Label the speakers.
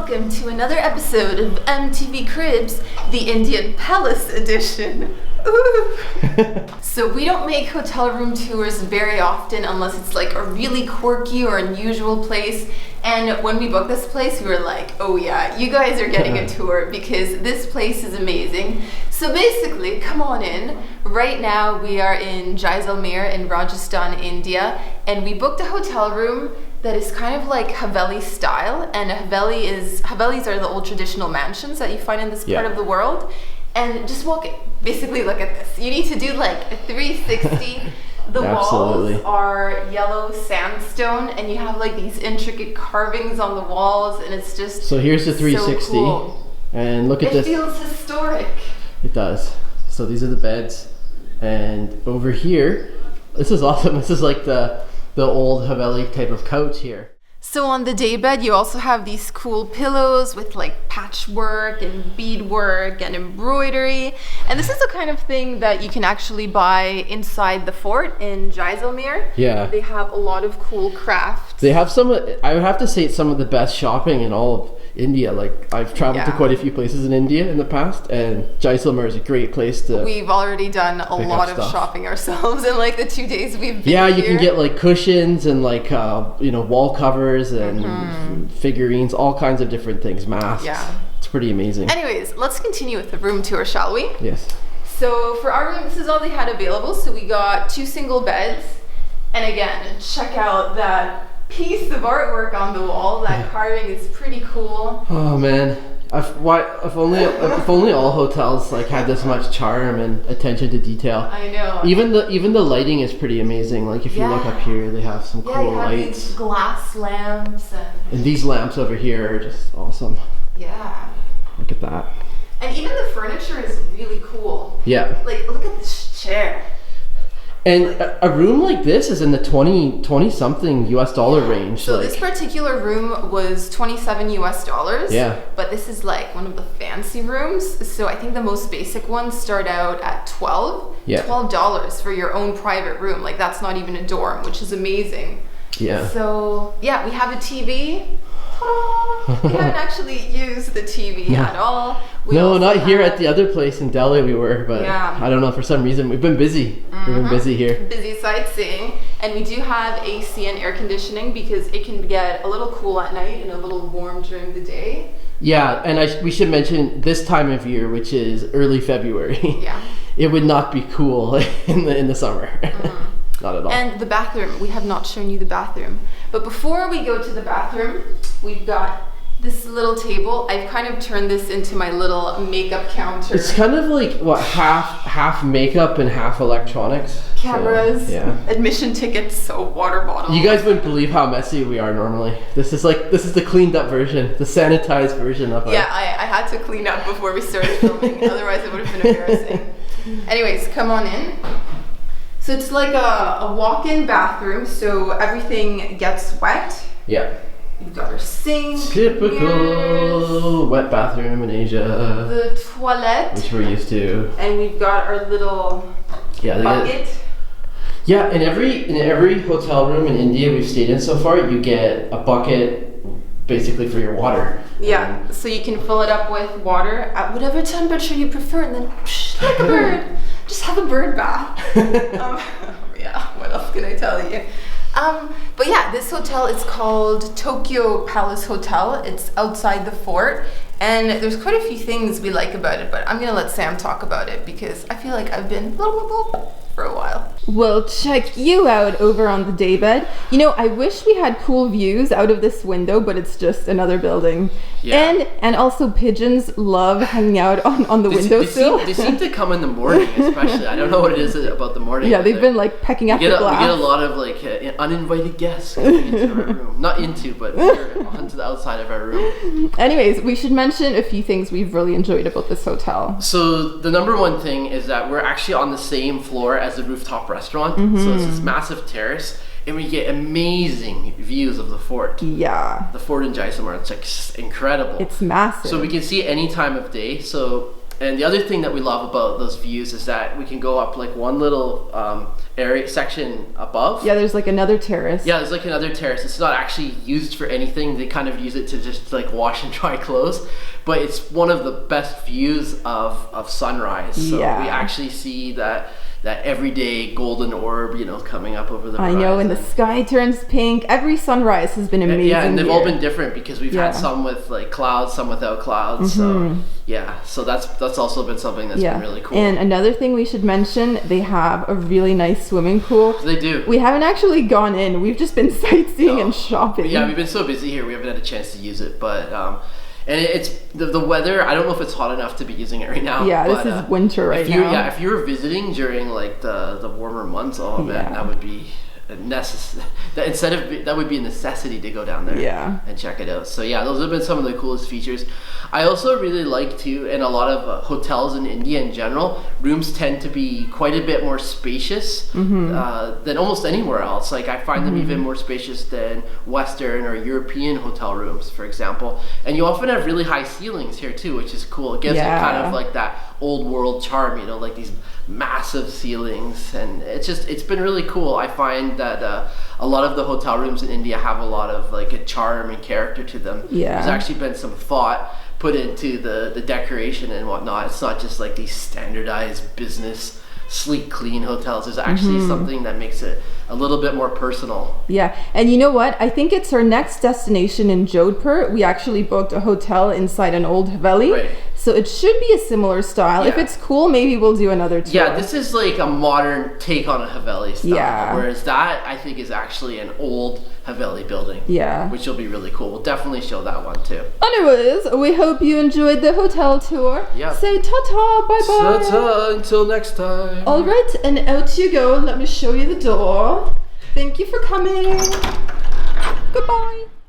Speaker 1: welcome to another episode of MTV Cribs, the Indian Palace edition. So we don't make hotel room tours very often unless it's like a really quirky or unusual place. And when we booked this place, we were like, oh yeah, you guys are getting a tour because this place is amazing. So basically, come on in. Right now we are in Jaisalmer in Rajasthan, India, and we booked a hotel room that is kind of like Haveli style. And Havelis are the old traditional mansions that you find in this part of the world. And just basically look at this. You need to do like a 360. The walls are yellow sandstone, and you have like these intricate carvings on the walls, and it's just
Speaker 2: so here's the 360,
Speaker 1: so cool.
Speaker 2: And look at this.
Speaker 1: It feels historic.
Speaker 2: It does. So these are the beds, and over here, this is awesome. This is like the old Haveli type of couch here.
Speaker 1: So on the daybed, you also have these cool pillows with like patchwork and beadwork and embroidery. And this is the kind of thing that you can actually buy inside the fort in Jaisalmer.
Speaker 2: Yeah.
Speaker 1: They have a lot of cool crafts.
Speaker 2: They have I would have to say it's some of the best shopping in all of India. Like I've traveled to quite a few places in India in the past, and Jaisalmer is a great place to.
Speaker 1: We've already done a lot of shopping ourselves in like the 2 days we've been here.
Speaker 2: You can get like cushions and like wall covers and figurines, all kinds of different things, masks. Yeah, it's pretty amazing.
Speaker 1: Anyways, let's continue with the room tour, shall we?
Speaker 2: Yes.
Speaker 1: So for our room, this is all they had available. So we got 2 single beds, and again, check out that piece of artwork on the wall. That carving is pretty cool.
Speaker 2: Oh man, if only all hotels like had this much charm and attention to detail.
Speaker 1: I know.
Speaker 2: Even the lighting is pretty amazing. Like if you look up here, they have some cool lights.
Speaker 1: These glass lamps
Speaker 2: and these lamps over here are just awesome.
Speaker 1: Yeah.
Speaker 2: Look at that.
Speaker 1: And even the furniture is really cool.
Speaker 2: Yeah.
Speaker 1: Like look at this chair.
Speaker 2: And a room like this is in the 20 something US dollar range.
Speaker 1: So this particular room was $27 US.
Speaker 2: Yeah.
Speaker 1: But this is like one of the fancy rooms. So I think the most basic ones start out at $12 for your own private room. Like that's not even a dorm, which is amazing.
Speaker 2: Yeah.
Speaker 1: So yeah, we have a TV. We haven't actually used the TV at all.
Speaker 2: Not here at the other place in Delhi we were, but I don't know, for some reason we've been busy. We've been busy here.
Speaker 1: Busy sightseeing. And we do have AC and air conditioning because it can get a little cool at night and a little warm during the day.
Speaker 2: Yeah, and we should mention this time of year, which is early February. Yeah. It would not be cool in the summer. Not at all.
Speaker 1: And the bathroom, we have not shown you the bathroom. But before we go to the bathroom, we've got this little table. I've kind of turned this into my little makeup counter.
Speaker 2: It's kind of like half makeup and half electronics.
Speaker 1: Cameras, admission tickets, so water bottles.
Speaker 2: You guys wouldn't believe how messy we are normally. This is the cleaned up version, the sanitized version of it.
Speaker 1: Yeah, I had to clean up before we started filming, otherwise it would have been embarrassing. Anyways, come on in. So it's like a walk-in bathroom, so everything gets wet.
Speaker 2: Yeah.
Speaker 1: You've got our sink.
Speaker 2: Typical wet bathroom in Asia.
Speaker 1: The toilet.
Speaker 2: Which we're used to.
Speaker 1: And we've got our little bucket.
Speaker 2: Yeah, in every hotel room in India we've stayed in so far, you get a bucket basically for your water.
Speaker 1: Yeah, so you can fill it up with water at whatever temperature you prefer, and then like a bird. Just have a bird bath. What else can I tell you? But yeah, this hotel is called Tokyo Palace Hotel. It's outside the fort, and there's quite a few things we like about it, but I'm gonna let Sam talk about it because I feel like I've been for a while. Well, check you out over on the daybed. You know, I wish we had cool views out of this window, but it's just another building. Yeah. And also pigeons love hanging out on the windowsill.
Speaker 2: They seem to come in the morning, especially. I don't know what it is about the morning.
Speaker 1: Yeah, they've been like pecking at the glass.
Speaker 2: We get a lot of like uninvited guests coming into our room. Not into, but onto the outside of our room.
Speaker 1: Anyways, we should mention a few things we've really enjoyed about this hotel.
Speaker 2: So the number one thing is that we're actually on the same floor as the rooftop restaurant. So it's this massive terrace, and we get amazing views of the fort.
Speaker 1: Yeah.
Speaker 2: The fort in Jaisalmer, it's like incredible.
Speaker 1: It's massive.
Speaker 2: So we can see it any time of day. So And the other thing that we love about those views is that we can go up like one little area section above.
Speaker 1: Yeah, there's like another terrace.
Speaker 2: Yeah, there's like another terrace. It's not actually used for anything. They kind of use it to just like wash and dry clothes. But it's one of the best views of sunrise. So we actually see that everyday golden orb, you know, coming up over the horizon.
Speaker 1: I know, and the sky turns pink. Every sunrise has been amazing.
Speaker 2: Yeah, and they've all been different because we've had some with like clouds, some without clouds. So yeah, so that's also been something that's been really cool.
Speaker 1: And another thing we should mention, they have a really nice swimming pool.
Speaker 2: They do.
Speaker 1: We haven't actually gone in. We've just been sightseeing and shopping.
Speaker 2: Yeah, we've been so busy here, we haven't had a chance to use it, but and it's the weather. I don't know if it's hot enough to be using it right now.
Speaker 1: Yeah, but, this is winter right now.
Speaker 2: Yeah, if you were visiting during like the warmer months, oh man, that would be that would be a necessity to go down there and check it out. So yeah, those have been some of the coolest features. I also really like too, in a lot of hotels in India in general, rooms tend to be quite a bit more spacious than almost anywhere else. Like I find them even more spacious than Western or European hotel rooms, for example. And you often have really high ceilings here too, which is cool. It gives it kind of like that old world charm, you know, like these massive ceilings, and it's been really cool. I find that a lot of the hotel rooms in India have a lot of like a charm and character to them. There's actually been some thought put into the decoration and whatnot. It's not just like these standardized business sleek clean hotels. There's actually something that makes it a little bit more personal. Yeah, and you know what? I think it's our next destination in Jodhpur. We actually booked a hotel inside an old Haveli. Right. So it should be a similar style. If it's cool, maybe we'll do another tour. Yeah, this is like a modern take on a Haveli style. Yeah. Whereas that, I think, is actually an old Haveli building. Yeah. Which will be really cool. We'll definitely show that one too. Anyways, we hope you enjoyed the hotel tour. Yeah. Say ta-ta, bye-bye. Ta-ta, until next time. All right, and out you go. Let me show you the door. Thank you for coming. Goodbye.